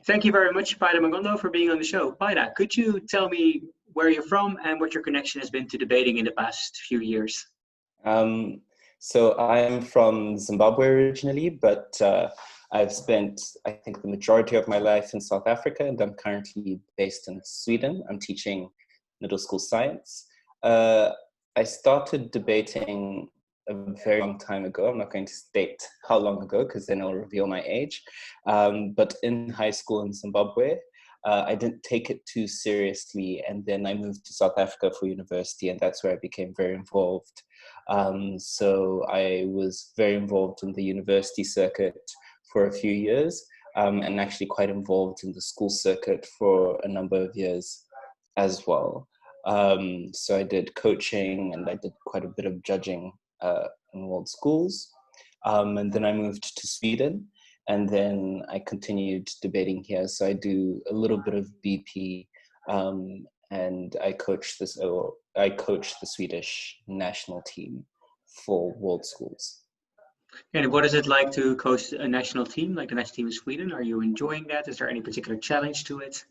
Thank you very much, Paidamwoyo, for being on the show. Paida, could you tell me where you're from and what your connection has been to debating in the past few years? So I'm from Zimbabwe originally, but I've spent, I think, the majority of my life in South Africa, and I'm currently based in Sweden. I'm teaching middle school science. I started debating a very long time ago. I'm not going to state how long ago, because then it'll reveal my age. But in high school in Zimbabwe, I didn't take it too seriously, and then I moved to South Africa for university, and that's where I became very involved. So I was very involved in the university circuit for a few years, and actually quite involved in the school circuit for a number of years as well. So I did coaching and I did quite a bit of judging in world schools. And then I moved to Sweden, and then I continued debating here. So I do a little bit of BP, and I coach the Swedish national team for world schools. And what is it like to coach a national team, like the national team in Sweden? Are you enjoying that? Is there any particular challenge to it?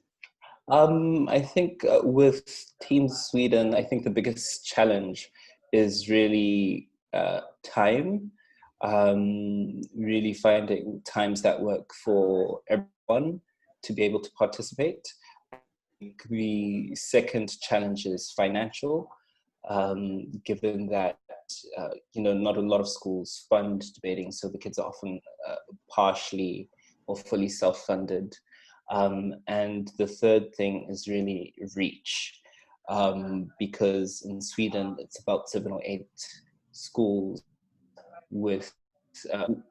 I think with Team Sweden, I think the biggest challenge is really time. Really finding times that work for everyone to be able to participate. The second challenge is financial, given that not a lot of schools fund debating, so the kids are often partially or fully self-funded. And the third thing is really reach, because in Sweden it's about 7 or 8 schools with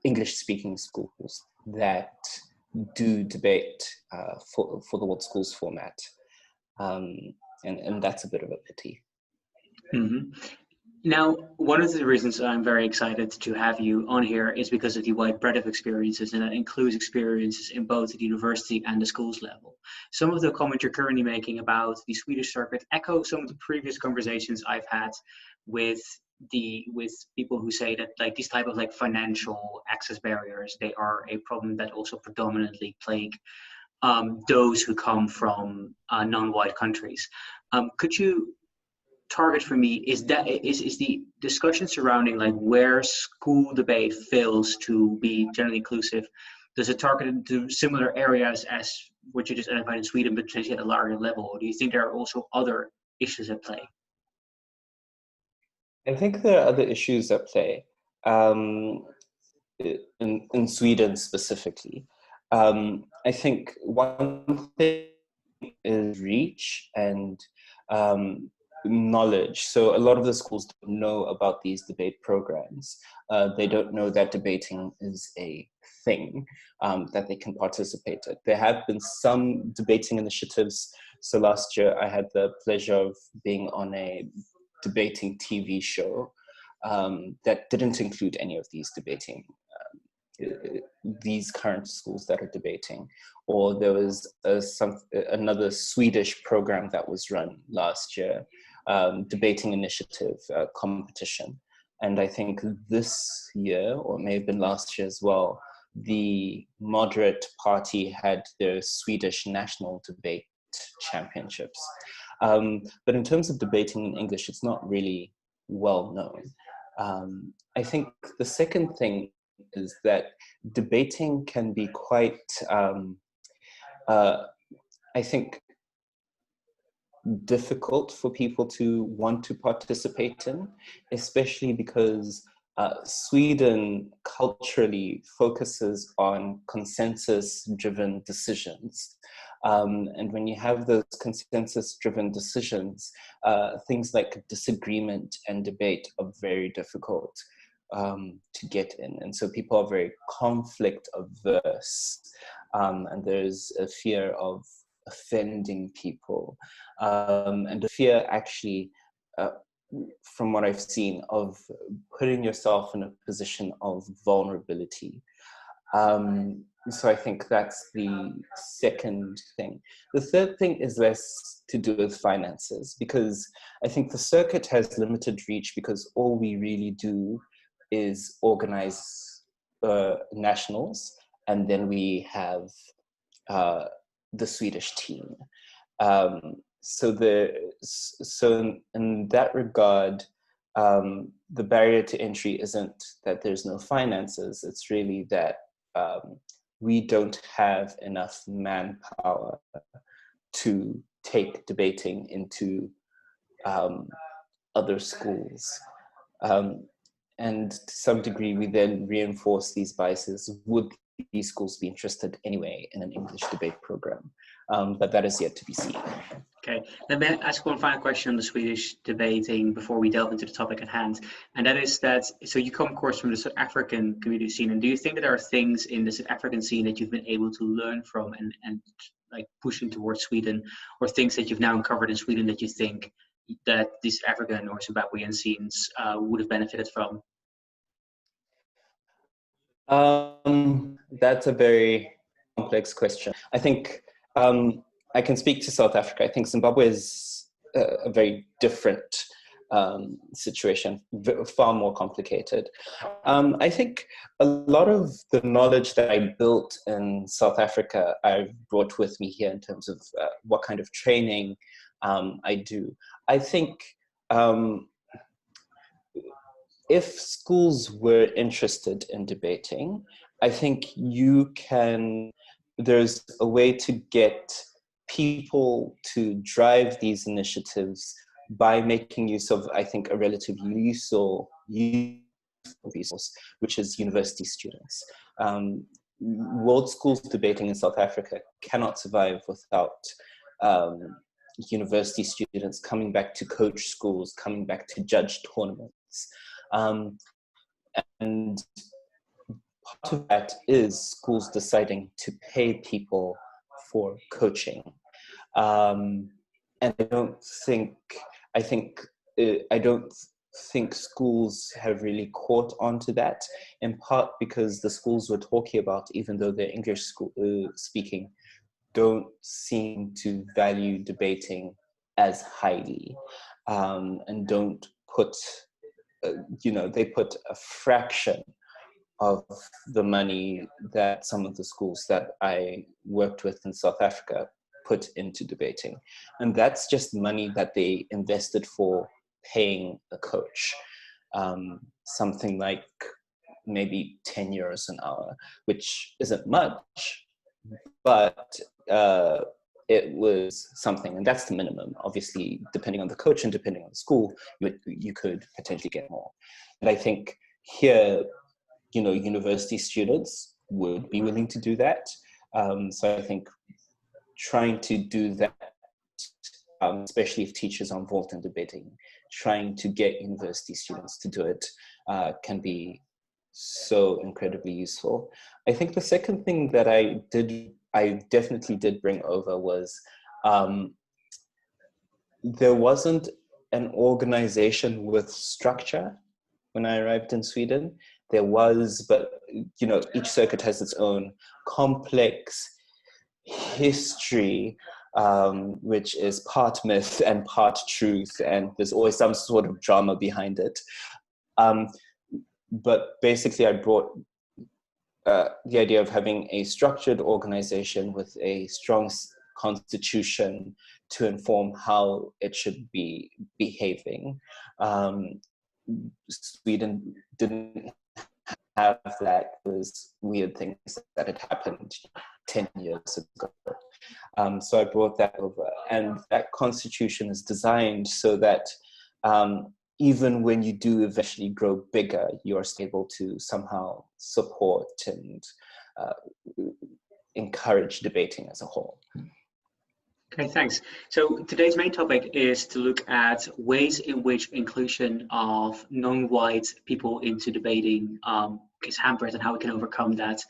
English-speaking schools that do debate for the World Schools format. And that's a bit of a pity. Mm-hmm. Now, one of the reasons I'm very excited to have you on here is because of the wide breadth of experiences, and that includes experiences in both the university and the schools level. Some of the comments you're currently making about the Swedish circuit echo some of the previous conversations I've had with people who say that like these type of like financial access barriers, they are a problem that also predominantly plague those who come from non-white countries. Could you target for me is the discussion surrounding like where school debate fails to be generally inclusive? Does it target to similar areas as what you just identified in Sweden, but potentially at a larger level? Or do you think there are also other issues at play? I think there are other issues at play in Sweden specifically. I think one thing is reach and knowledge. So a lot of the schools don't know about these debate programs. They don't know that debating is a thing that they can participate in. There have been some debating initiatives. So last year I had the pleasure of being on a debating TV show that didn't include any of these debating these current schools that are debating. Or there was another Swedish program that was run last year, debating initiative competition. And I think this year, or it may have been last year as well, the moderate party had their Swedish national debate championships. But in terms of debating in English, it's not really well known. I think the second thing is that debating can be quite, I think, difficult for people to want to participate in, especially because Sweden culturally focuses on consensus-driven decisions. And when you have those consensus-driven decisions, things like disagreement and debate are very difficult to get in. And so people are very conflict averse, and there's a fear of offending people, and a fear actually, from what I've seen, of putting yourself in a position of vulnerability. So I think that's the second thing. The third thing is less to do with finances, because I think the circuit has limited reach because all we really do is organize nationals, and then we have the Swedish team. So in that regard, the barrier to entry isn't that there's no finances. It's really that we don't have enough manpower to take debating into other schools. And to some degree, we then reinforce these biases. Would these schools be interested anyway in an English debate program? But that is yet to be seen. Okay, let me ask one final question on the Swedish debating before we delve into the topic at hand. And that is that, so you come, of course, from the South African community scene. And do you think that there are things in the South African scene that you've been able to learn from and like pushing towards Sweden, or things that you've now uncovered in Sweden that you think that these African or Zimbabwean scenes would have benefited from? That's a very complex question. I think I can speak to South Africa. I think Zimbabwe is a very different situation, far more complicated. I think a lot of the knowledge that I built in South Africa, I've brought with me here in terms of what kind of training I do. I think if schools were interested in debating, I think there's a way to get people to drive these initiatives by making use of, I think, a relatively useful resource, which is university students. World schools debating in South Africa cannot survive without university students coming back to coach schools, coming back to judge tournaments. And part of that is schools deciding to pay people for coaching. And I don't think schools have really caught on to that, in part because the schools we're talking about, even though they're English speaking, don't seem to value debating as highly, and don't put, they put a fraction of the money that some of the schools that I worked with in South Africa put into debating. And that's just money that they invested for paying a coach. Something like maybe 10 euros an hour, which isn't much, but it was something, and that's the minimum. Obviously, depending on the coach and depending on the school, you could potentially get more. And I think here, university students would be willing to do that. So I think trying to do that, especially if teachers are involved in debating, trying to get university students to do it can be so incredibly useful. I think the second thing that I definitely did bring over was there wasn't an organization with structure when I arrived in Sweden. There was, but each circuit has its own complex history, which is part myth and part truth, and there's always some sort of drama behind it. But basically, I brought the idea of having a structured organization with a strong constitution to inform how it should be behaving. Sweden didn't have that. Those weird things that had happened 10 years ago. So I brought that over, and that constitution is designed so that even when you do eventually grow bigger, you are able to somehow support and encourage debating as a whole. Okay, thanks. So today's main topic is to look at ways in which inclusion of non-white people into debating is hampered and how we can overcome that.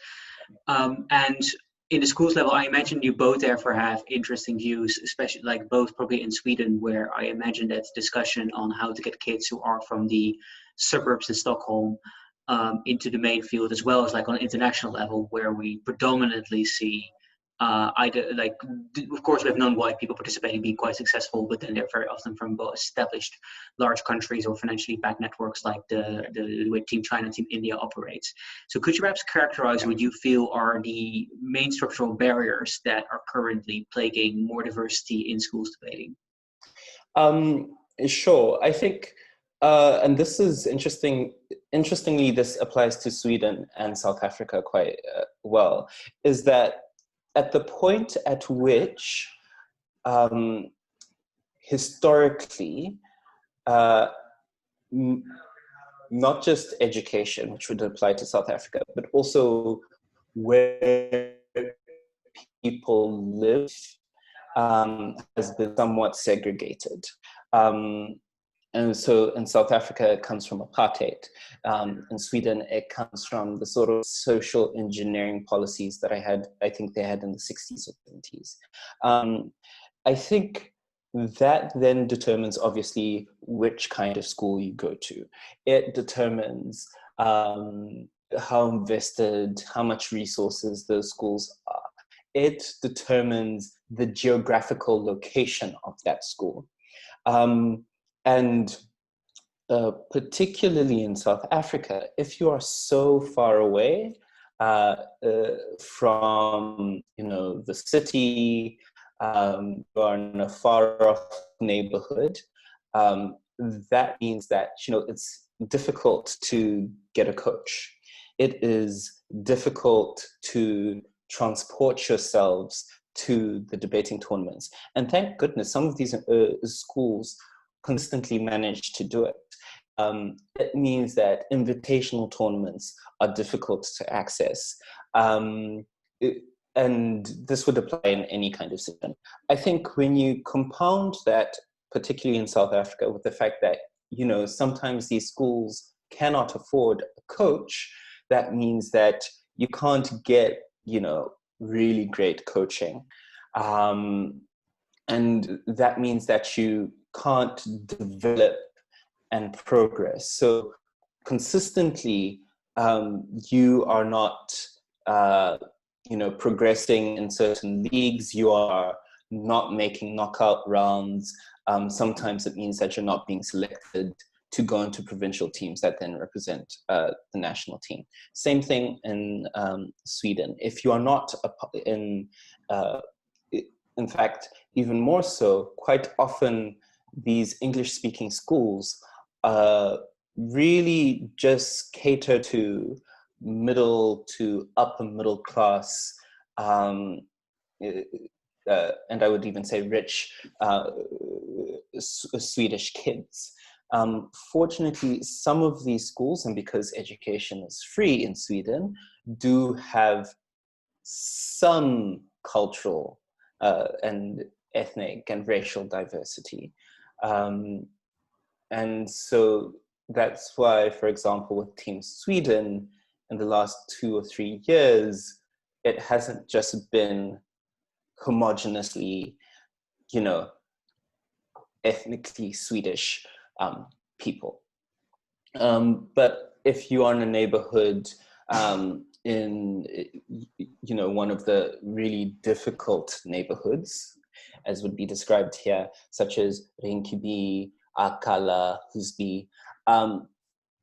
And in the schools level, I imagine you both therefore have interesting views, especially like both probably in Sweden, where I imagine that discussion on how to get kids who are from the suburbs in Stockholm into the main field, as well as like on an international level, where we predominantly see Of course, we have non-white people participating, being quite successful, but then they're very often from both established large countries or financially backed networks like the way Team China, Team India operates. So could you perhaps characterize what you feel are the main structural barriers that are currently plaguing more diversity in schools debating? Sure. I think, and this is interesting. Interestingly, this applies to Sweden and South Africa quite well, is that at the point at which historically, not just education, which would apply to South Africa, but also where people live has been somewhat segregated. And so in South Africa, it comes from apartheid. In Sweden, it comes from the sort of social engineering policies that I think they had in the 60s or 70s. I think that then determines, obviously, which kind of school you go to. It determines how invested, how much resources those schools are. It determines the geographical location of that school. And particularly in South Africa, if you are so far away from, the city, you are in a far-off neighborhood, that means that, it's difficult to get a coach. It is difficult to transport yourselves to the debating tournaments. And thank goodness some of these schools consistently manage to do it. It means that invitational tournaments are difficult to access. And this would apply in any kind of system. I think when you compound that, particularly in South Africa, with the fact that, sometimes these schools cannot afford a coach, that means that you can't get, really great coaching. And that means that you can't develop and progress. So consistently, you are not, progressing in certain leagues. You are not making knockout rounds. Sometimes it means that you're not being selected to go into provincial teams that then represent the national team. Same thing in Sweden. If you are not in fact, even more so, quite often these English-speaking schools really just cater to middle to upper middle class, and I would even say rich Swedish kids. Fortunately, some of these schools, and because education is free in Sweden, do have some cultural and ethnic and racial diversity. And so that's why, for example, with Team Sweden, in the last 2 or 3 years, it hasn't just been homogeneously, ethnically Swedish people. But if you are in a neighborhood in, one of the really difficult neighborhoods, as would be described here, such as Rinkeby, Akala, Husby,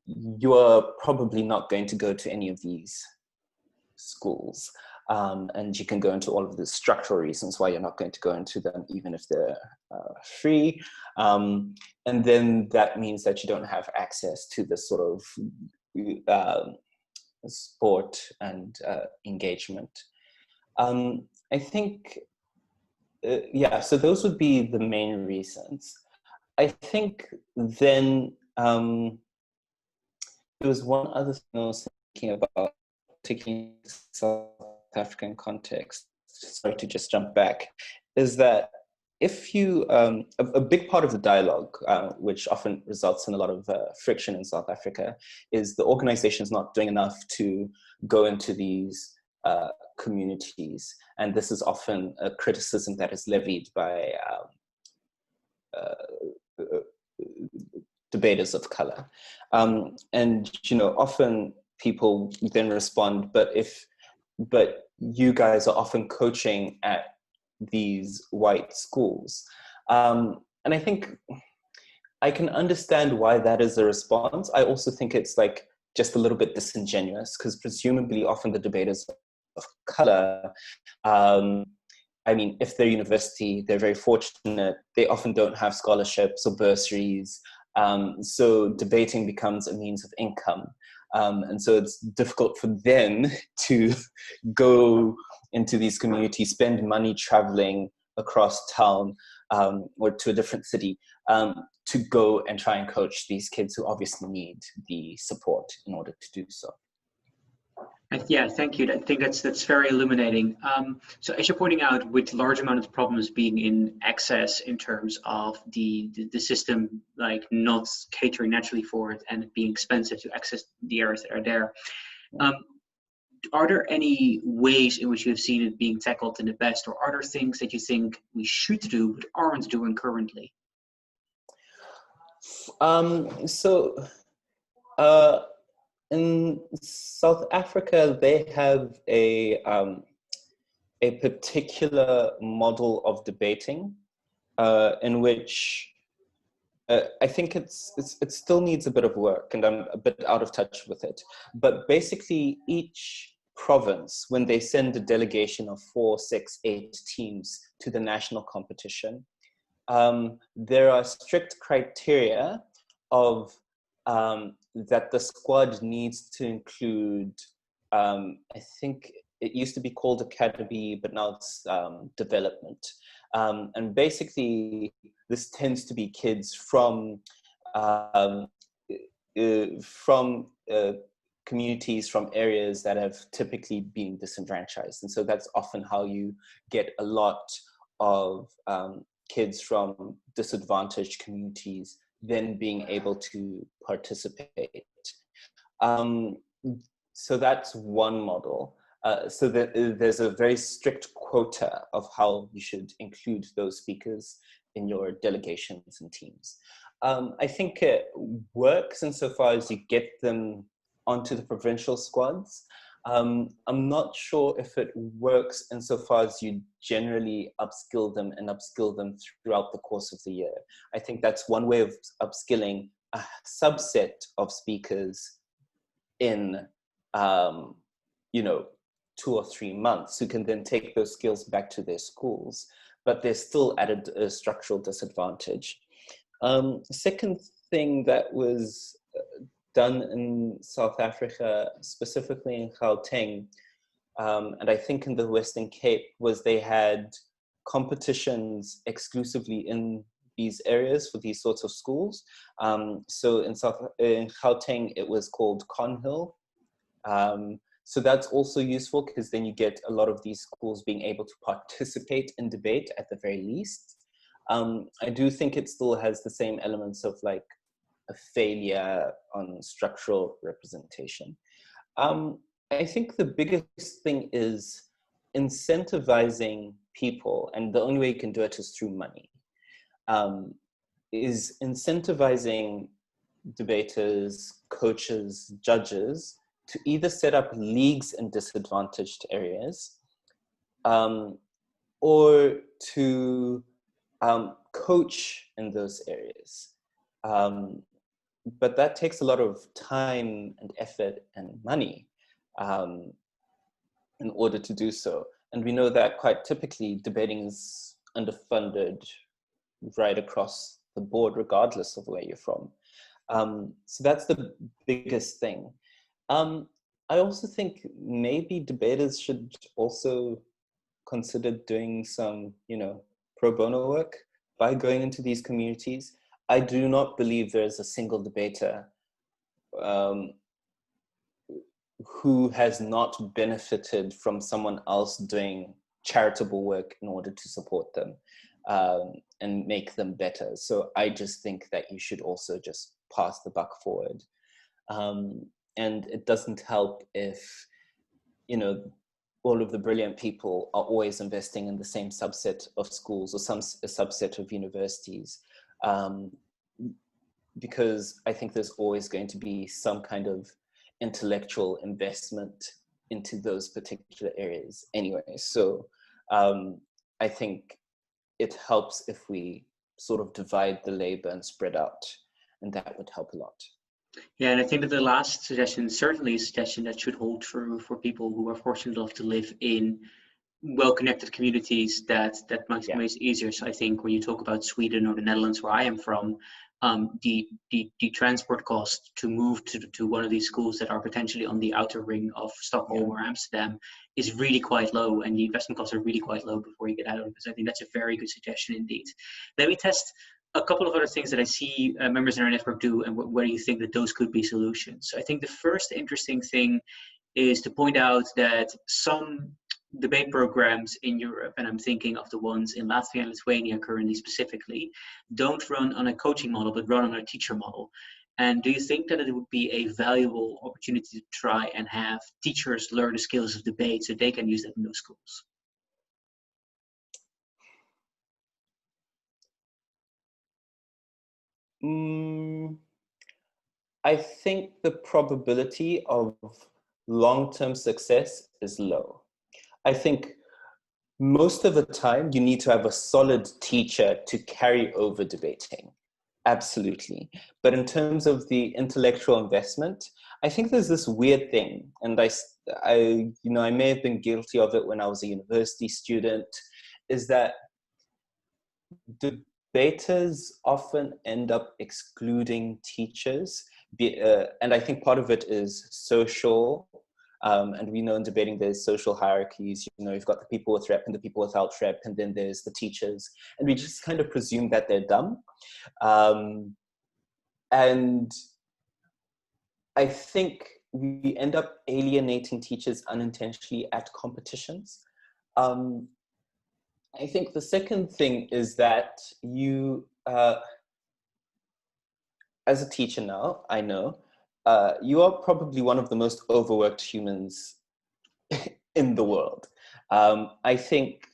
you are probably not going to go to any of these schools. And you can go into all of the structural reasons why you're not going to go into them, even if they're free. And then that means that you don't have access to the sort of sport and engagement. I think, so those would be the main reasons. I think then there was one other thing I was thinking about, particularly in South African context, sorry to just jump back, is that if you, a big part of the dialogue, which often results in a lot of friction in South Africa, is the organizations not doing enough to go into these communities. And this is often a criticism that is levied by debaters of color. And, often people then respond, but you guys are often coaching at these white schools. And I think I can understand why that is a response. I also think it's like just a little bit disingenuous, because presumably often the debaters of color, I mean, if they're university, they're very fortunate. They often don't have scholarships or bursaries. So debating becomes a means of income. And so it's difficult for them to go into these communities, spend money traveling across town or to a different city to go and try and coach these kids who obviously need the support in order to do so. Yeah, thank you. I think that's very illuminating. So as you're pointing out, with large amount of problems being in access in terms of the system, like not catering naturally for it and it being expensive to access the areas that are there, are there any ways in which you have seen it being tackled in the best, or are there things that you think we should do but aren't doing currently? In South Africa, they have a particular model of debating in which I think it still needs a bit of work, and I'm a bit out of touch with it. But basically, each province, when they send a delegation of 4, 6, 8 teams to the national competition, there are strict criteria of that the squad needs to include, I think it used to be called academy, but now it's development. And basically, this tends to be kids from communities, from areas that have typically been disenfranchised. And so that's often how you get a lot of kids from disadvantaged communities then being able to participate. So that's one model. So there's a very strict quota of how you should include those speakers in your delegations and teams. I think it works insofar as you get them onto the provincial squads. I'm not sure if it works insofar as you generally upskill them throughout the course of the year. I think that's one way of upskilling a subset of speakers in, 2 or 3 months, who can then take those skills back to their schools, but they're still at a structural disadvantage. Second thing that was done in South Africa, specifically in Gauteng, and I think in the Western Cape, was they had competitions exclusively in these areas for these sorts of schools. So in Gauteng, it was called Conhill. So that's also useful, because then you get a lot of these schools being able to participate in debate at the very least. I do think it still has the same elements of like a failure on structural representation. I think the biggest thing is incentivizing people, and the only way you can do it is through money, is incentivizing debaters, coaches, judges to either set up leagues in disadvantaged areas or to coach in those areas. But that takes a lot of time and effort and money in order to do so. And we know that quite typically debating is underfunded right across the board, regardless of where you're from. So that's the biggest thing. I also think maybe debaters should also consider doing some, pro bono work by going into these communities. I do not believe there is a single debater who has not benefited from someone else doing charitable work in order to support them and make them better. So I just think that you should also just pass the buck forward. And it doesn't help if, all of the brilliant people are always investing in the same subset of schools or a subset of universities. Because I think there's always going to be some kind of intellectual investment into those particular areas anyway. So I think it helps if we sort of divide the labor and spread out, and that would help a lot. Yeah, and I think that the last suggestion, certainly a suggestion that should hold true for people who are fortunate enough to live in well-connected communities that makes it easier. So I think when you talk about Sweden or the Netherlands, where I am from, the transport cost to move to one of these schools that are potentially on the outer ring of Stockholm or Amsterdam is really quite low, and the investment costs are really quite low before you get out of it. So I think that's a very good suggestion indeed. Let me test a couple of other things that I see members in our network do, and where you think that those could be solutions. So I think the first interesting thing is to point out that some debate programs in Europe, and I'm thinking of the ones in Latvia and Lithuania currently specifically, don't run on a coaching model, but run on a teacher model. And do you think that it would be a valuable opportunity to try and have teachers learn the skills of debate so they can use that in those schools? I think the probability of long-term success is low. I think most of the time you need to have a solid teacher to carry over debating. Absolutely. But in terms of the intellectual investment, I think there's this weird thing, and I may have been guilty of it when I was a university student, is that debaters often end up excluding teachers. And I think part of it is social. And we know in debating there's social hierarchies. You've got the people with rep and the people without rep, and then there's the teachers. And we just kind of presume that they're dumb. And I think we end up alienating teachers unintentionally at competitions. I think the second thing is that you, as a teacher now, I know, you are probably one of the most overworked humans in the world. I think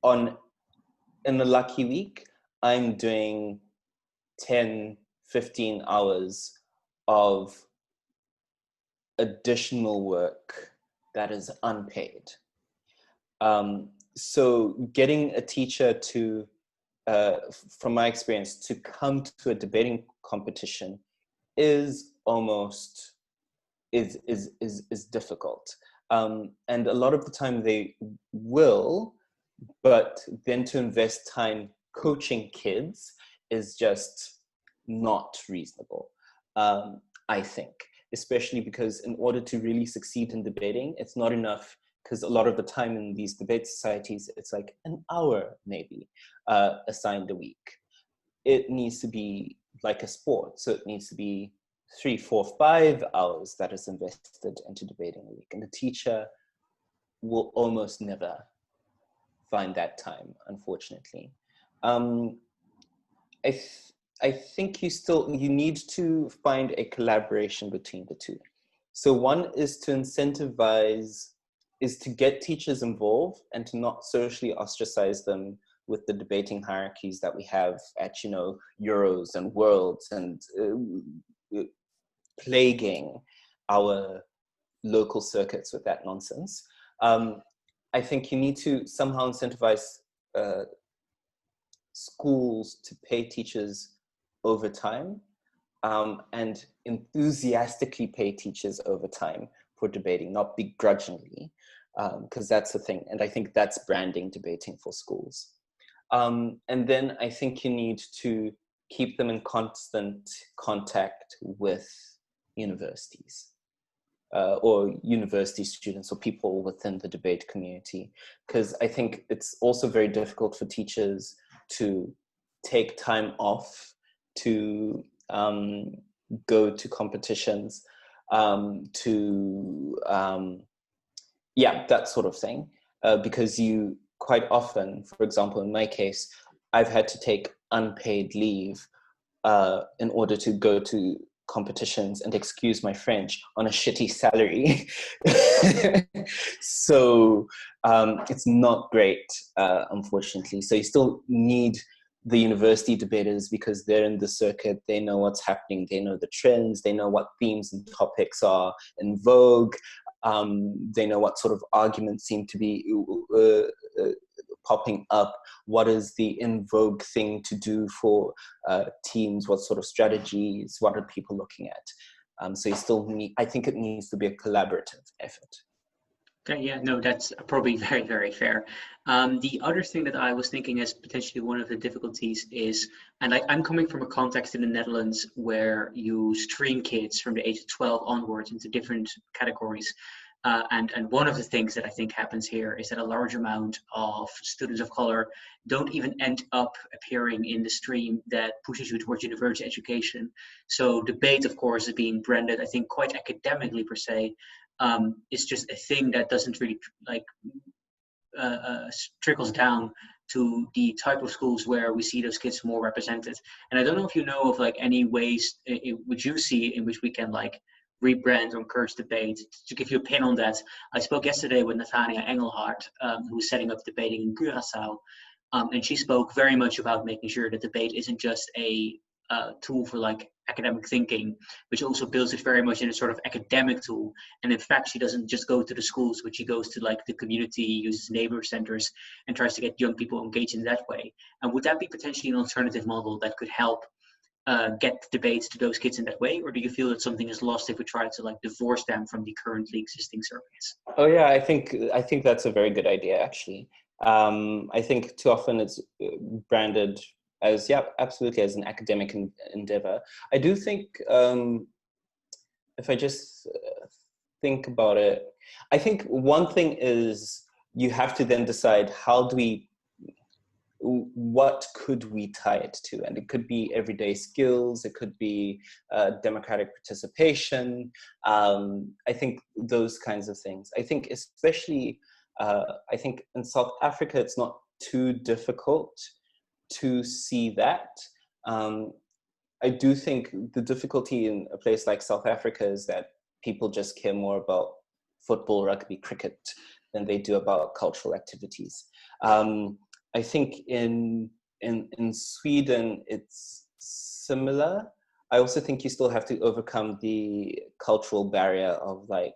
in a lucky week, I'm doing 10, 15 hours of additional work that is unpaid. So getting a teacher to, from my experience, to come to a debating competition is difficult. And a lot of the time they will, but then to invest time coaching kids is just not reasonable, I think, especially because in order to really succeed in debating, it's not enough, because a lot of the time in these debate societies, it's like an hour maybe assigned a week. It needs to be like a sport. So it needs to be 3, 4, 5 hours that is invested into debating a week. And the teacher will almost never find that time, unfortunately. I think you need to find a collaboration between the two. So one is to incentivize, is to get teachers involved and to not socially ostracize them with the debating hierarchies that we have at, Euros and Worlds, and plaguing our local circuits with that nonsense. I think you need to somehow incentivize schools to pay teachers over time, and enthusiastically pay teachers over time for debating, not begrudgingly, because that's the thing. And I think that's branding debating for schools. And then I think you need to keep them in constant contact with universities, or university students or people within the debate community, because I think it's also very difficult for teachers to take time off to go to competitions, that sort of thing, because you quite often, for example, in my case, I've had to take unpaid leave in order to go to competitions and, excuse my French, on a shitty salary. So it's not great, unfortunately. So you still need the university debaters because they're in the circuit, they know what's happening, they know the trends, they know what themes and topics are in vogue. They know what sort of arguments seem to be popping up. What is the in vogue thing to do for teams? What sort of strategies? What are people looking at? So you still need, I think it needs to be a collaborative effort. Okay, yeah, no, that's probably very, very fair. The other thing that I was thinking as potentially one of the difficulties is, and I'm coming from a context in the Netherlands where you stream kids from the age of 12 onwards into different categories. And one of the things that I think happens here is that a large amount of students of color don't even end up appearing in the stream that pushes you towards university education. So debate, of course, is being branded, I think, quite academically per se. It's just a thing that doesn't really like trickles down to the type of schools where we see those kids more represented. And I don't know if you know of like any ways which you see in which we can like rebrand or encourage debate. To give you a pin on that, I spoke yesterday with Nathania Engelhardt, who was setting up debating in Curaçao, and she spoke very much about making sure that debate isn't just a tool for like academic thinking, which also builds it very much in a sort of academic tool. And in fact, she doesn't just go to the schools, but she goes to like the community, uses neighbor centers, and tries to get young people engaged in that way. And would that be potentially an alternative model that could help get debates to those kids in that way? Or do you feel that something is lost if we try to like divorce them from the currently existing circuits? Oh yeah, I think that's a very good idea actually. I think too often it's branded as, yeah, absolutely, as an academic endeavor. I do think, if I just think about it, I think one thing is you have to then decide what could we tie it to? And it could be everyday skills, it could be democratic participation. I think those kinds of things. I think especially, I think in South Africa, it's not too difficult to see that. I do think the difficulty in a place like South Africa is that people just care more about football, rugby, cricket than they do about cultural activities. I think in Sweden, it's similar. I also think you still have to overcome the cultural barrier of like,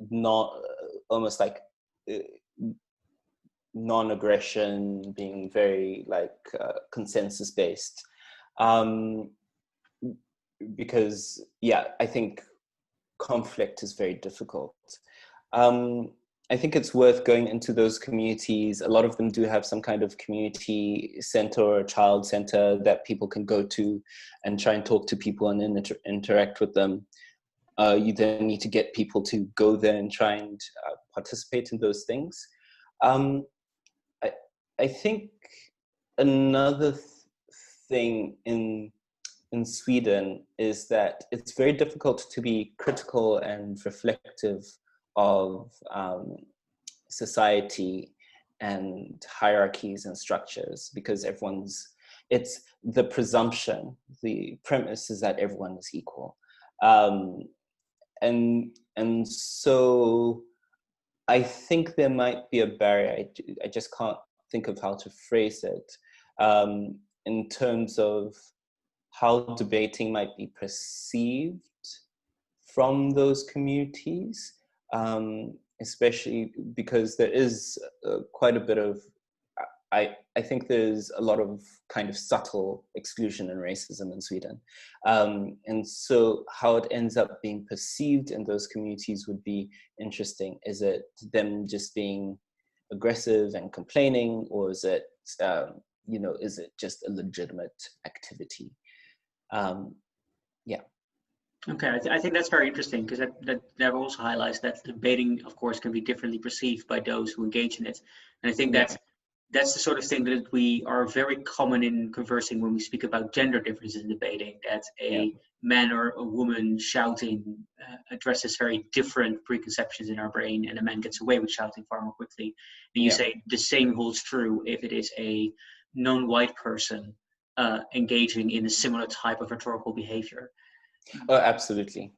not almost like non-aggression, being very like consensus based, because yeah, I think conflict is very difficult. I think it's worth going into those communities. A lot of them do have some kind of community center or child center that people can go to and try and talk to people and interact with them. You then need to get people to go there and try and participate in those things. I think another thing in Sweden is that it's very difficult to be critical and reflective of society and hierarchies and structures, because it's the presumption, the premise is that everyone is equal. And so I think there might be a barrier. I just can't think of how to phrase it, in terms of how debating might be perceived from those communities, especially because there is quite a bit of, I think there's a lot of kind of subtle exclusion and racism in Sweden. And so how it ends up being perceived in those communities would be interesting. Is it them just being aggressive and complaining, or is it, is it just a legitimate activity? Yeah. Okay, I think that's very interesting, because that also highlights that debating, of course, can be differently perceived by those who engage in it. And I think that's the sort of thing that we are very common in conversing when we speak about gender differences in debating, that a man or a woman shouting addresses very different preconceptions in our brain, and a man gets away with shouting far more quickly. And you say the same holds true if it is a non-white person engaging in a similar type of rhetorical behavior. Oh, absolutely.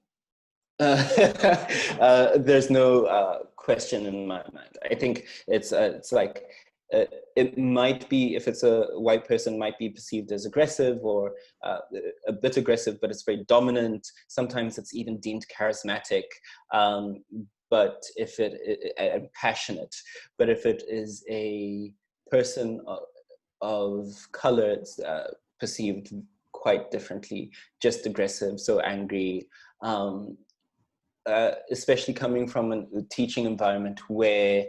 There's no question in my mind. I think it's like it might be, if it's a white person, might be perceived as aggressive or a bit aggressive, but it's very dominant. Sometimes it's even deemed charismatic. But if and passionate, but if it is a person of color, it's perceived quite differently, just aggressive, so angry, especially coming from a teaching environment where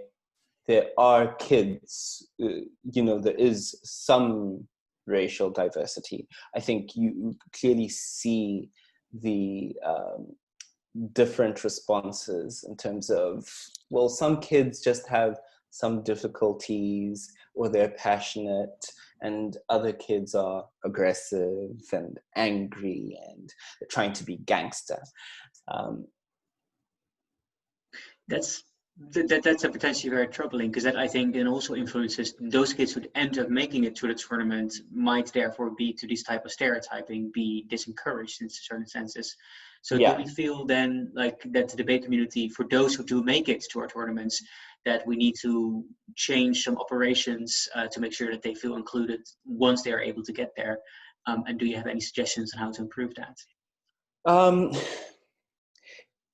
there are kids, there is some racial diversity. I think you clearly see the different responses in terms of, well, some kids just have some difficulties or they're passionate, and other kids are aggressive and angry and trying to be gangster. That's a potentially very troubling, because that, I think, then also influences those kids who end up making it to the tournament, might therefore be, to this type of stereotyping, be disencouraged in certain senses. So Yeah. do we feel then like that the debate community, for those who do make it to our tournaments, that we need to change some operations to make sure that they feel included once they are able to get there? And do you have any suggestions on how to improve that?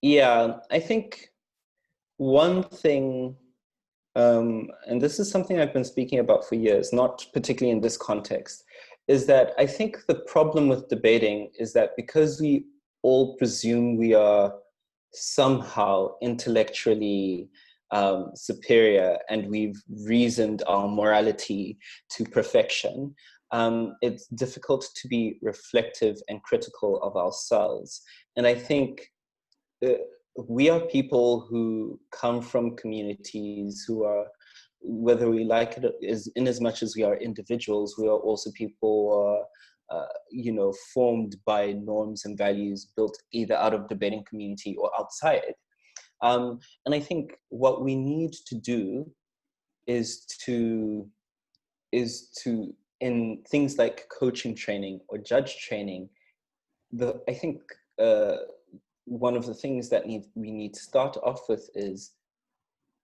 Yeah, I think one thing, and this is something I've been speaking about for years, not particularly in this context, is that I think the problem with debating is that because we all presume we are somehow intellectually superior and we've reasoned our morality to perfection, it's difficult to be reflective and critical of ourselves. And I think we are people who come from communities who are, whether we like it, is in as much as we are individuals, we are also people who are, formed by norms and values built either out of debating community or outside. And I think what we need to do is to in things like coaching training or judge training, I think one of the things that we need to start off with is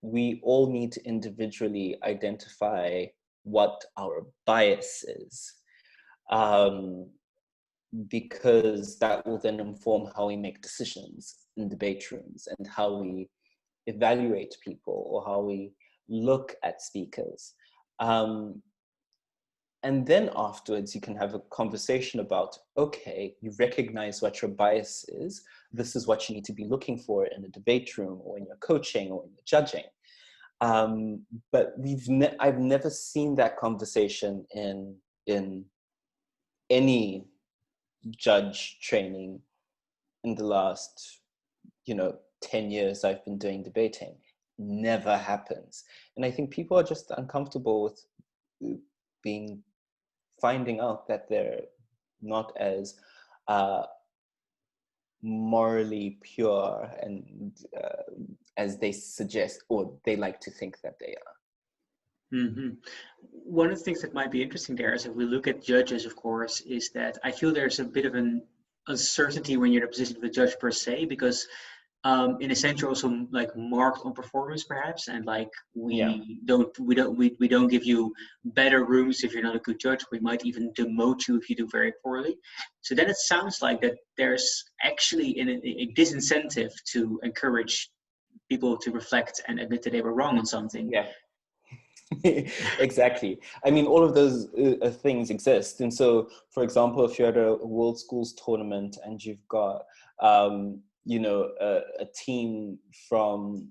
we all need to individually identify what our bias is, because that will then inform how we make decisions in debate rooms and how we evaluate people or how we look at speakers. And then afterwards, you can have a conversation about, okay, you recognize what your bias is. This is what you need to be looking for in a debate room or in your coaching or in your judging. But I've never seen that conversation in any judge training in the last, 10 years I've been doing debating. Never happens. And I think people are just uncomfortable with finding out that they're not as morally pure and as they suggest or they like to think that they are. Mm-hmm. One of the things that might be interesting there is, if we look at judges, of course, is that I feel there's a bit of an uncertainty when you're in a position of a judge per se, because in a sense you're also like marked on performance perhaps, and like we don't give you better rooms if you're not a good judge. We might even demote you if you do very poorly. So then it sounds like that there's actually a disincentive to encourage people to reflect and admit that they were wrong on something. Yeah. Exactly. I mean, all of those things exist. And so, for example, if you're at a World Schools tournament and you've got a team from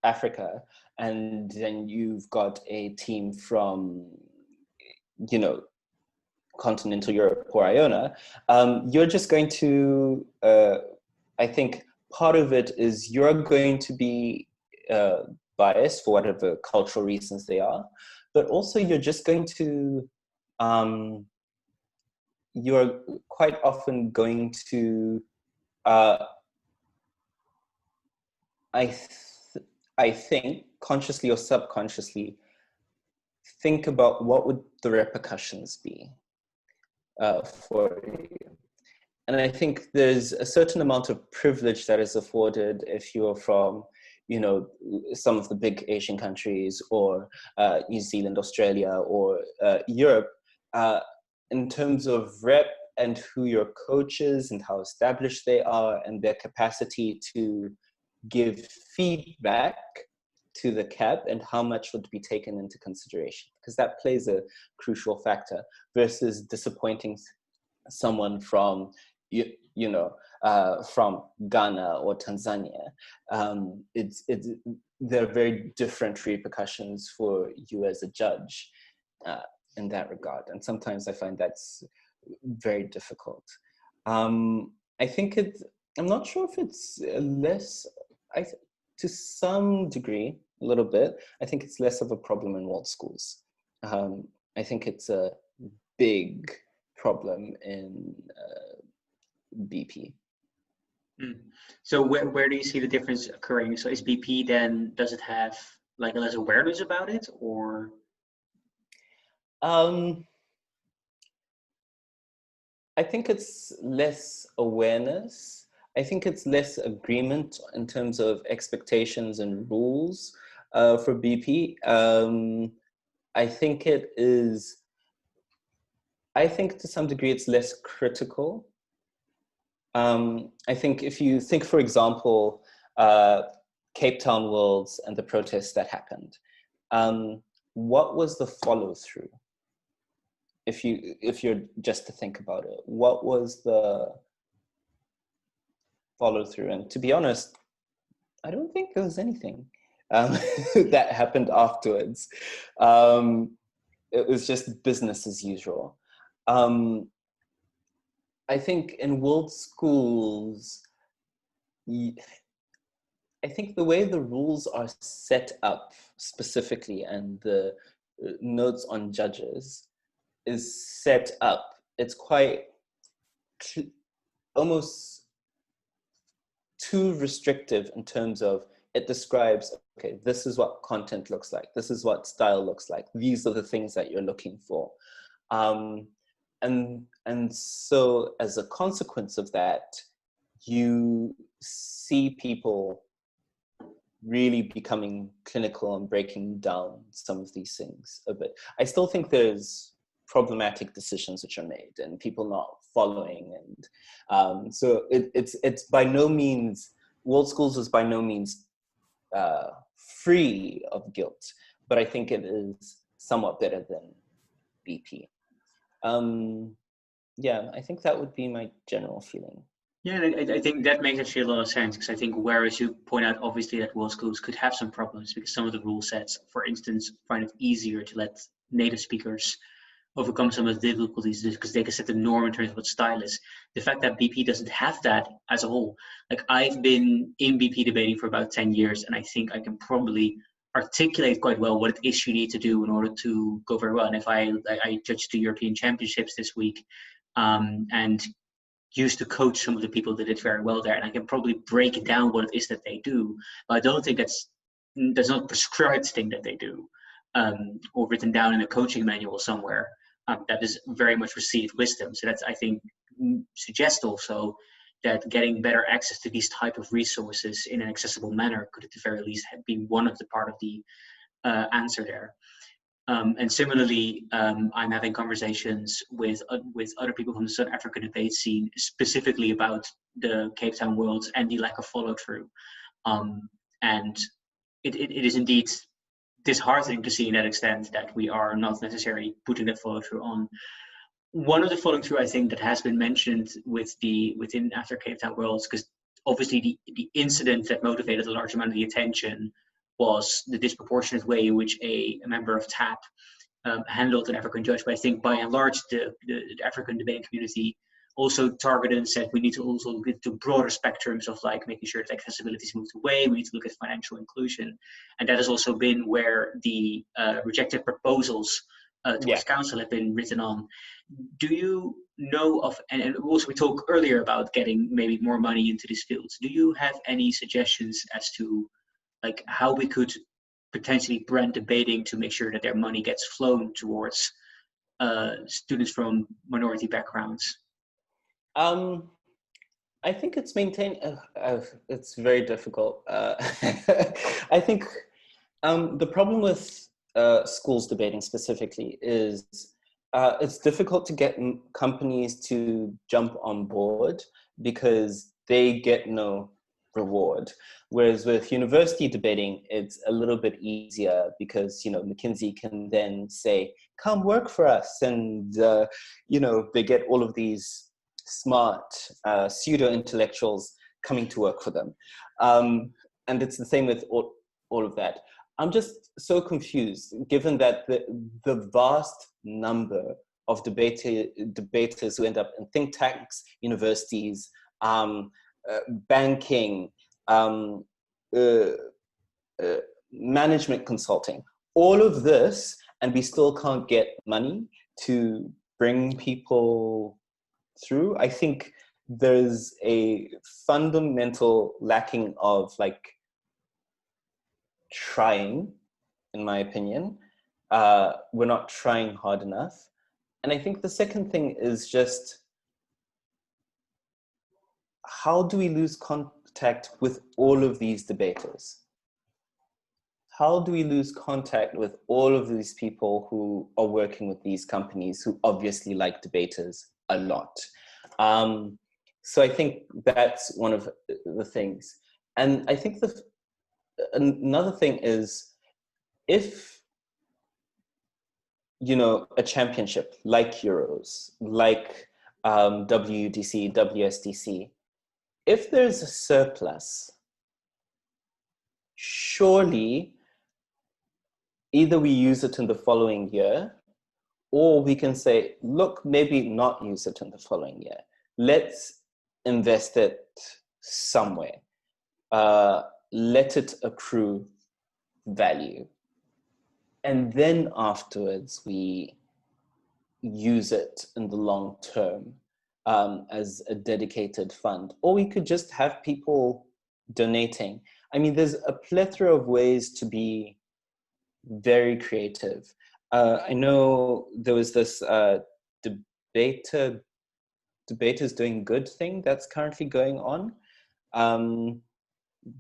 Africa, and then you've got a team from, continental Europe or Iona, you're just going to, I think part of it is you're going to be biased for whatever cultural reasons they are, but also you're just going to, you're quite often going to, I think, consciously or subconsciously, think about what would the repercussions be for you. And I think there's a certain amount of privilege that is afforded if you're from, you know, some of the big Asian countries, or New Zealand, Australia, or Europe, in terms of rep and who your coach is and how established they are and their capacity to give feedback to the CAP and how much would be taken into consideration, because that plays a crucial factor, versus disappointing someone from, you know, from Ghana or Tanzania. There are very different repercussions for you as a judge in that regard. And sometimes I find that's very difficult. I think I'm not sure if it's less, to some degree, a little bit, I think it's less of a problem in world schools. I think it's a big problem in BP. So where do you see the difference occurring? So is BP then, does it have like less awareness about it, or? I think it's less awareness. I think it's less agreement in terms of expectations and rules for BP. I think to some degree it's less critical. I think if you think, for example, Cape Town Worlds and the protests that happened, what was the follow through? If you're just to think about it, what was the follow through? And to be honest, I don't think there was anything that happened afterwards. It was just business as usual. I think in world schools, I think the way the rules are set up specifically and the notes on judges is set up, it's quite almost too restrictive in terms of it describes, okay, this is what content looks like, this is what style looks like, these are the things that you're looking for. And so as a consequence of that, you see people really becoming clinical and breaking down some of these things a bit. I still think there's problematic decisions which are made and people not following, and so it's by no means, world schools is by no means free of guilt, but I think it is somewhat better than BP. Yeah, I think that would be my general feeling. Yeah, I think that makes actually a lot of sense, because I think, whereas you point out obviously that world schools could have some problems because some of the rule sets, for instance, find it easier to let native speakers overcome some of the difficulties because they can set the norm in terms of what style is. The fact that BP doesn't have that as a whole, like I've been in BP debating for about 10 years, and I think I can probably articulate quite well what it is you need to do in order to go very well. And if I judged the European Championships this week, and used to coach some of the people that did very well there, and I can probably break down what it is that they do. But I don't think that's not a prescribed thing that they do, or written down in a coaching manual somewhere. That is very much received wisdom. So that's, I think, suggests also that getting better access to these type of resources in an accessible manner could at the very least be one of the part of the answer there. And similarly, I'm having conversations with other people from the South African debate scene, specifically about the Cape Town Worlds and the lack of follow through. And it is indeed disheartening to see in that extent that we are not necessarily putting that follow through on. One of the follow through I think that has been mentioned within after Cape Town Worlds, because obviously the incident that motivated a large amount of the attention was the disproportionate way in which a member of TAP handled an African judge. But I think by and large, the African debating community also targeted and said we need to also look into broader spectrums of like making sure that accessibility is moved away. We need to look at financial inclusion. And that has also been where the rejected proposals towards council have been written on. Do you know of, and also we talked earlier about getting maybe more money into these fields. Do you have any suggestions as to like how we could potentially brand debating to make sure that their money gets flown towards students from minority backgrounds? I think it's maintained. It's very difficult. I think the problem with schools debating specifically is it's difficult to get companies to jump on board because they get no reward. Whereas with university debating, it's a little bit easier because, you know, McKinsey can then say, come work for us. And, you know, they get all of these smart pseudo-intellectuals coming to work for them. And it's the same with all of that. I'm just so confused, given that the vast number of debaters who end up in think tanks, universities, banking, management consulting, all of this, and we still can't get money to bring people through. I think there's a fundamental lacking of like trying, in my opinion. We're not trying hard enough. And I think the second thing is just, how do we lose contact with all of these debaters? How do we lose contact with all of these people who are working with these companies who obviously like debaters a lot? So I think that's one of the things. And I think another thing is, if, you know, a championship like Euros, like WUDC, WSDC, if there's a surplus, surely either we use it in the following year, or we can say, look, maybe not use it in the following year. Let's invest it somewhere. Let it accrue value. And then afterwards, we use it in the long term as a dedicated fund. Or we could just have people donating. I mean, there's a plethora of ways to be very creative. I know there was this debaters doing good thing that's currently going on.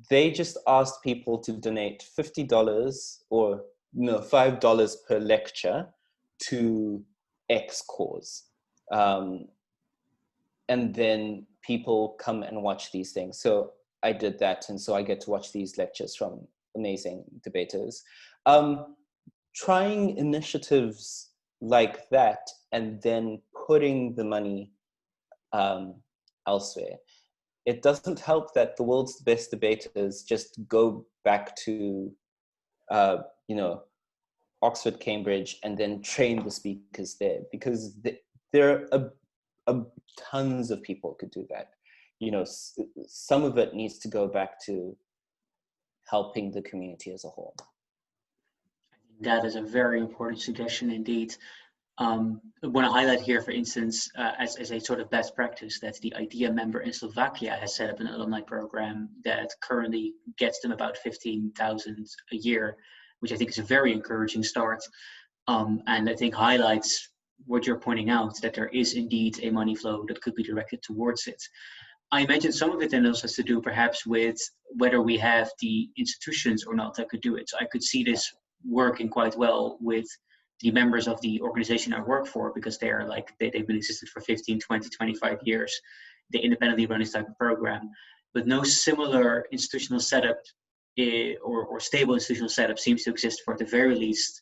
They just asked people to donate $50 or no, $5 per lecture to X cause. And then people come and watch these things. So I did that. And so I get to watch these lectures from amazing debaters. Trying initiatives like that and then putting the money elsewhere. It doesn't help that the world's best debaters just go back to, you know, Oxford, Cambridge, and then train the speakers there, because there are tons of people could do that. You know, some of it needs to go back to helping the community as a whole. That is a very important suggestion indeed. I want to highlight here, for instance, as a sort of best practice, that the IDEA member in Slovakia has set up an alumni program that currently gets them about 15,000 a year, which I think is a very encouraging start. And I think highlights what you're pointing out, that there is indeed a money flow that could be directed towards it. I imagine some of it then also has to do perhaps with whether we have the institutions or not that could do it. So I could see this working quite well with the members of the organization I work for, because they're like, they've been existed for 15, 20, 25 years. They independently run this type of program, but no similar institutional setup or stable institutional setup seems to exist, for at the very least,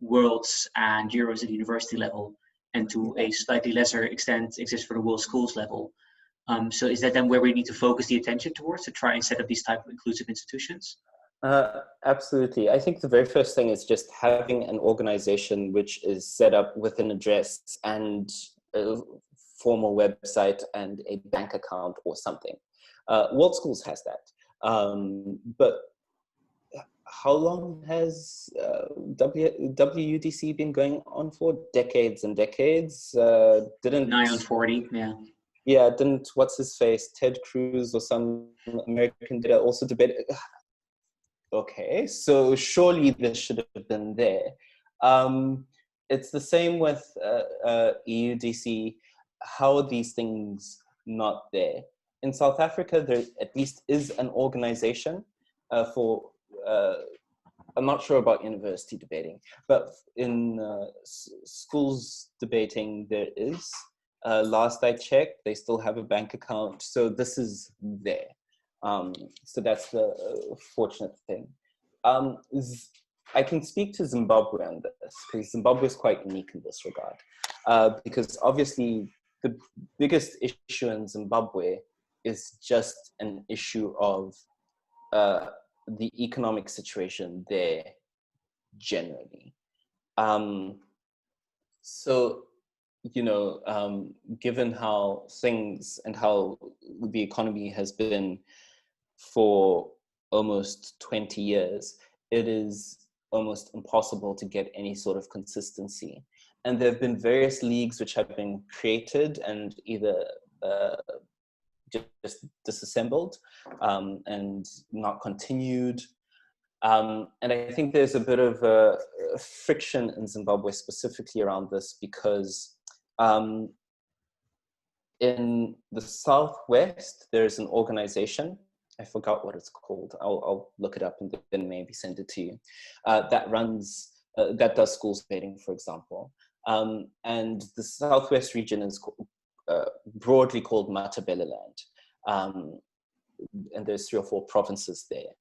Worlds and Euros at the university level, and to a slightly lesser extent exists for the World Schools level. So is that then where we need to focus the attention towards, to try and set up these type of inclusive institutions? Absolutely. I think the very first thing is just having an organization which is set up with an address and a formal website and a bank account or something. World Schools has that. But how long has WUDC been going on for? Decades and decades. Nigh on 40, yeah. Yeah, didn't, what's his face, Ted Cruz or some American did also debate. Okay, so surely this should have been there. It's the same with EUDC. How are these things not there? in South Africa, there at least is an organization for, I'm not sure about university debating, but in schools debating, there is. Last I checked, they still have a bank account. So this is there. So that's the fortunate thing. I can speak to Zimbabwe on this, because Zimbabwe is quite unique in this regard. Because obviously the biggest issue in Zimbabwe is just an issue of the economic situation there generally. So, you know, given how things and how the economy has been for almost 20 years, it is almost impossible to get any sort of consistency. And there have been various leagues which have been created and either just disassembled and not continued. And I think there's a bit of a friction in Zimbabwe specifically around this, because in the Southwest, there's an organization, I forgot what it's called, I'll look it up and then maybe send it to you, that runs, that does schools debating, for example. And the Southwest region is broadly called Matabeleland. And there's 3 or 4 provinces there.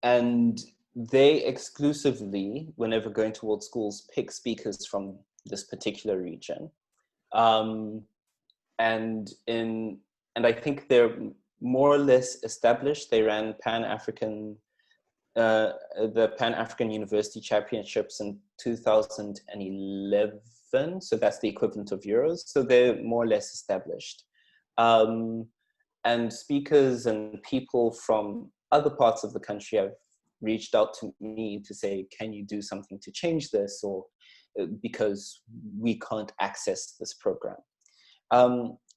And they exclusively, whenever going towards schools, pick speakers from this particular region. And I think they're more or less established. They ran the Pan-African University Championships in 2011. So that's the equivalent of Euros. So they're more or less established. And speakers and people from other parts of the country have reached out to me to say, can you do something to change this? Or because we can't access this program.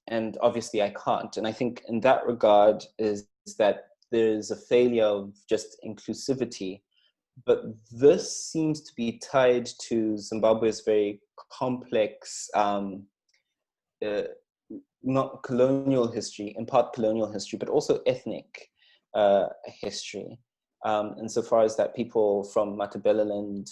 And obviously I can't. And I think in that regard is that there's a failure of just inclusivity. But this seems to be tied to Zimbabwe's very complex, not colonial history, in part colonial history, but also ethnic history. Insofar as that people from Matabeleland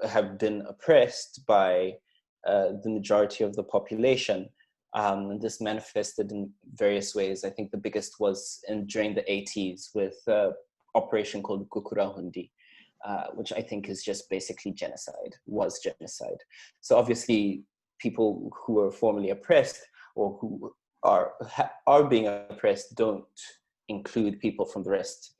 have been oppressed by the majority of the population. And this manifested in various ways. I think the biggest was during the 80s with operation called Gukurahundi, which I think is just basically was genocide. So obviously people who are formerly oppressed or who are being oppressed don't include people from the rest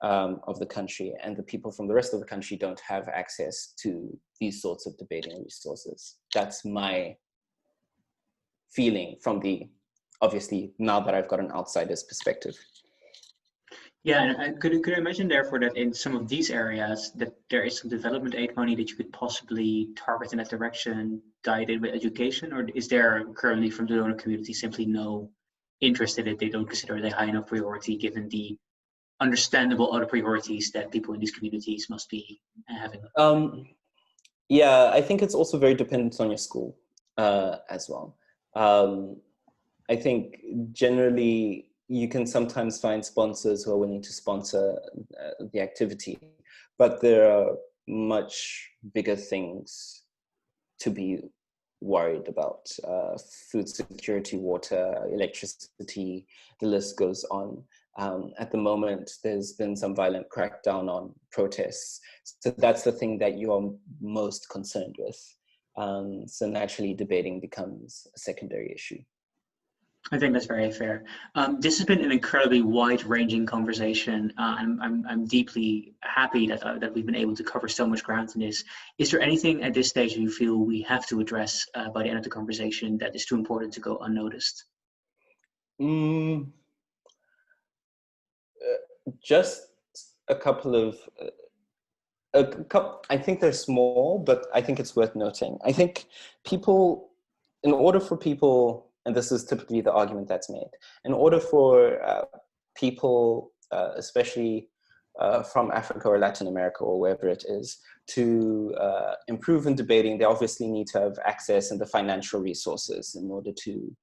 of the country, and the people from the rest of the country don't have access to these sorts of debating resources. That's my feeling from obviously now that I've got an outsider's perspective. Yeah, and could I imagine therefore that in some of these areas that there is some development aid money that you could possibly target in that direction, guide it with education, or is there currently from the donor community simply no interest in it? They don't consider it a high enough priority given the understandable other priorities that people in these communities must be having? Yeah, I think it's also very dependent on your school as well. I think generally you can sometimes find sponsors who are willing to sponsor the activity, but there are much bigger things to be worried about. Food security, water, electricity, the list goes on. At the moment, there's been some violent crackdown on protests. So that's the thing that you are most concerned with. So naturally, debating becomes a secondary issue. I think that's very fair. This has been an incredibly wide-ranging conversation. I'm deeply happy that we've been able to cover so much ground in this. Is there anything at this stage you feel we have to address by the end of the conversation that is too important to go unnoticed? Just a couple of, I think they're small, but I think it's worth noting. I think people, in order for people, and this is typically the argument that's made, in order for people, especially from Africa or Latin America or wherever it is, to improve in debating, they obviously need to have access and the financial resources in order to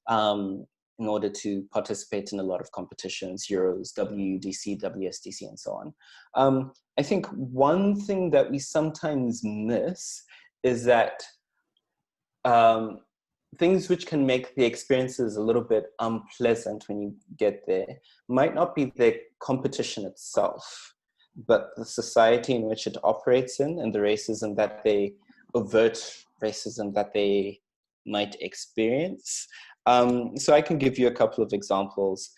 in order to participate in a lot of competitions, Euros, WDC, WSDC, and so on. I think one thing that we sometimes miss is that things which can make the experiences a little bit unpleasant when you get there might not be the competition itself, but the society in which it operates in and the racism that they overt racism that they might experience. So I can give you a couple of examples.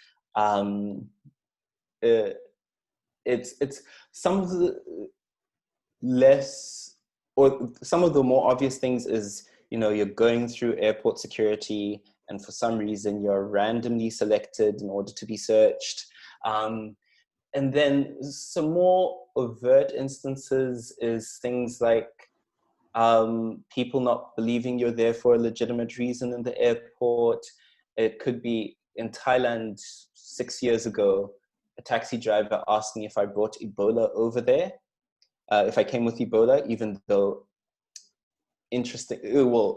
It's some of the less, or some of the more obvious things is, you're going through airport security and for some reason you're randomly selected in order to be searched. And then some more overt instances is things like people not believing you're there for a legitimate reason in the airport. It could be in Thailand 6 years ago, a taxi driver asked me if I brought Ebola over there, if I came with Ebola, even though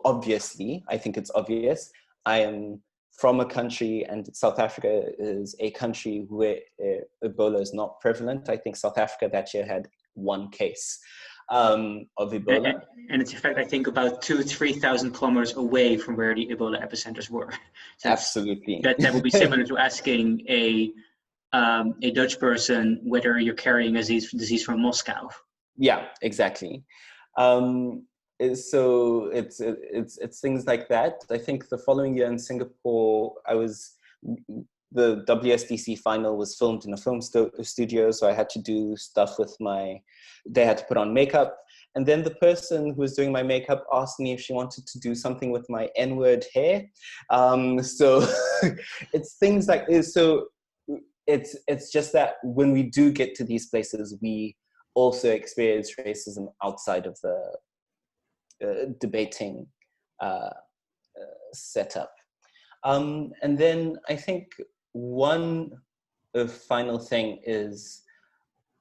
obviously, I think it's obvious, I am from a country, and South Africa is a country where Ebola is not prevalent. I think South Africa that year had 1 case of Ebola. And it's in fact, I think, about 2,000-3,000 kilometers away from where the Ebola epicenters were. So absolutely. That would be similar to asking a Dutch person whether you're carrying a disease from Moscow. Yeah, exactly. So it's things like that. I think the following year in Singapore, the WSDC final was filmed in a film studio, so I had to do stuff with they had to put on makeup. And then the person who was doing my makeup asked me if she wanted to do something with my N-word hair. So it's things like this. So it's just that when we do get to these places, we also experience racism outside of the debating setup. And then I think one final thing is,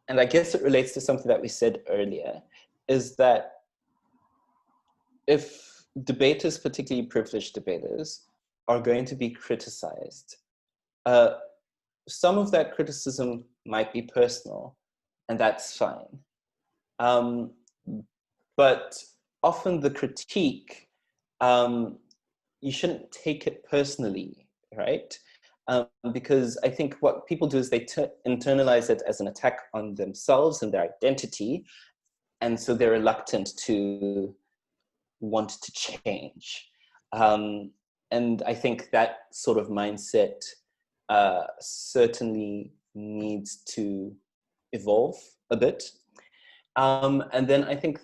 and I guess it relates to something that we said earlier, is that if debaters, particularly privileged debaters, are going to be criticized, some of that criticism might be personal, and that's fine. But often the critique, you shouldn't take it personally, right? Because I think what people do is they internalize it as an attack on themselves and their identity, and so they're reluctant to want to change. And I think that sort of mindset certainly needs to evolve a bit. And then I think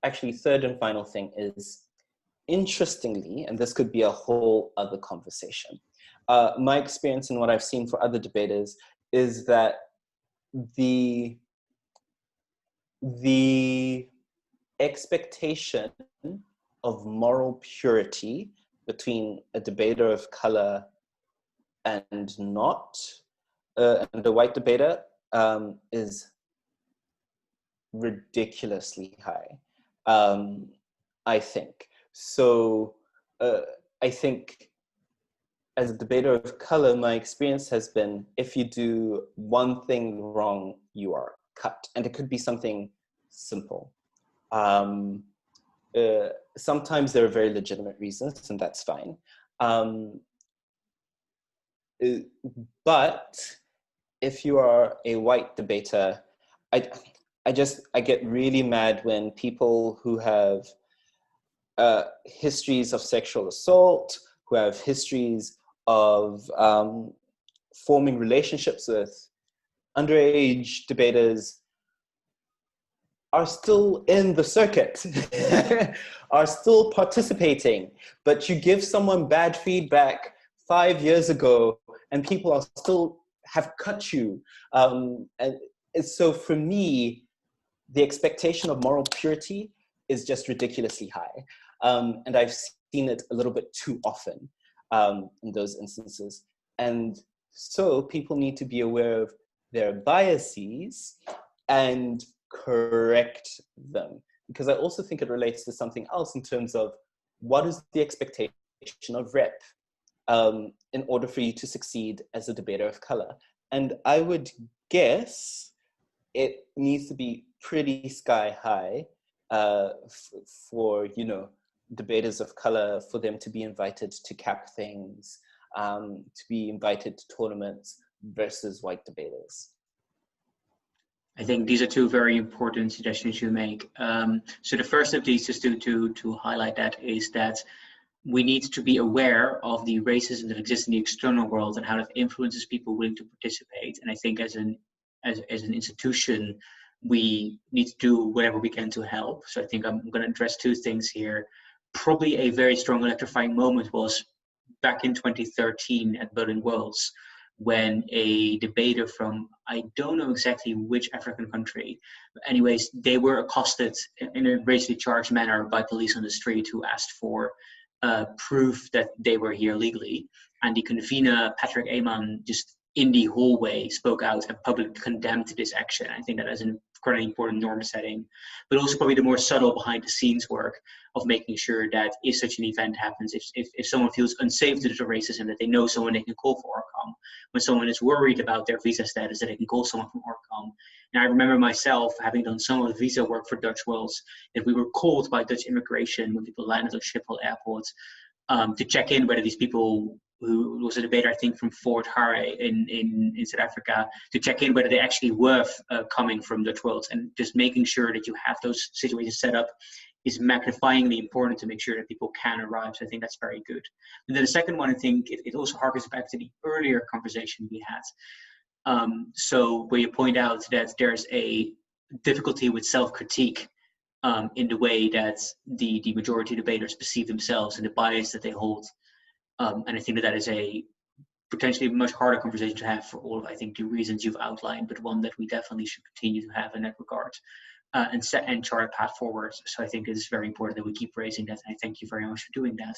actually third and final thing is, interestingly, and this could be a whole other conversation, my experience and what I've seen for other debaters is that the expectation of moral purity between a debater of color and not, and a white debater, is ridiculously high, I think. So I think as a debater of color, my experience has been, if you do one thing wrong, you are cut. And it could be something simple. Sometimes there are very legitimate reasons, and that's fine. But if you are a white debater, I get really mad when people who have histories of sexual assault, who have histories of forming relationships with underage debaters, are still in the circuit, are still participating, but you give someone bad feedback 5 years ago and people are still have cut you. And so for me, the expectation of moral purity is just ridiculously high. And I've seen it a little bit too often in those instances. And so people need to be aware of their biases and correct them. Because I also think it relates to something else in terms of what is the expectation of rep? in order for you to succeed as a debater of color. And I would guess it needs to be pretty sky high for, you know, debaters of color, for them to be invited to CAP things, to be invited to tournaments versus white debaters. I think these are two very important suggestions you make. So the first of these, just to highlight that, is that we need to be aware of the racism that exists in the external world and how that influences people willing to participate. And I think as an institution, we need to do whatever we can to help. So I think I'm going to address two things here. Probably a very strong electrifying moment was back in 2013 at Berlin Worlds, when a debater from, I don't know exactly which African country, but anyways, they were accosted in a racially charged manner by police on the street who asked for proof that they were here legally. And the convener, Patrick Aman, just in the hallway spoke out and publicly condemned this action. I think that is an incredibly important norm setting, but also probably the more subtle behind the scenes work of making sure that if such an event happens, if someone feels unsafe due to racism, that they know someone they can call for ORCOM. When someone is worried about their visa status, that they can call someone from ORCOM. And I remember myself having done some of the visa work for Dutch Worlds, that we were called by Dutch immigration when people landed at Schiphol Airport to check in whether these people, who was a debater, I think, from Fort Hare in South Africa, to check in whether they actually were coming from Dutch Worlds. And just making sure that you have those situations set up is magnifyingly important to make sure that people can arrive. So I think that's very good. And then the second one, I think it also harkens back to the earlier conversation we had. So where you point out that there's a difficulty with self-critique in the way that the majority debaters perceive themselves and the bias that they hold. And I think that is a potentially much harder conversation to have for all of, I think, the reasons you've outlined, but one that we definitely should continue to have in that regard, and set and chart a path forward. So I think it is very important that we keep raising that, and I thank you very much for doing that.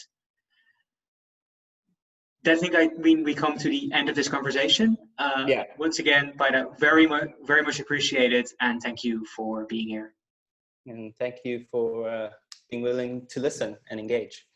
I think we come to the end of this conversation. Yeah. Once again, Paida, very much appreciated, and thank you for being here. And thank you for being willing to listen and engage.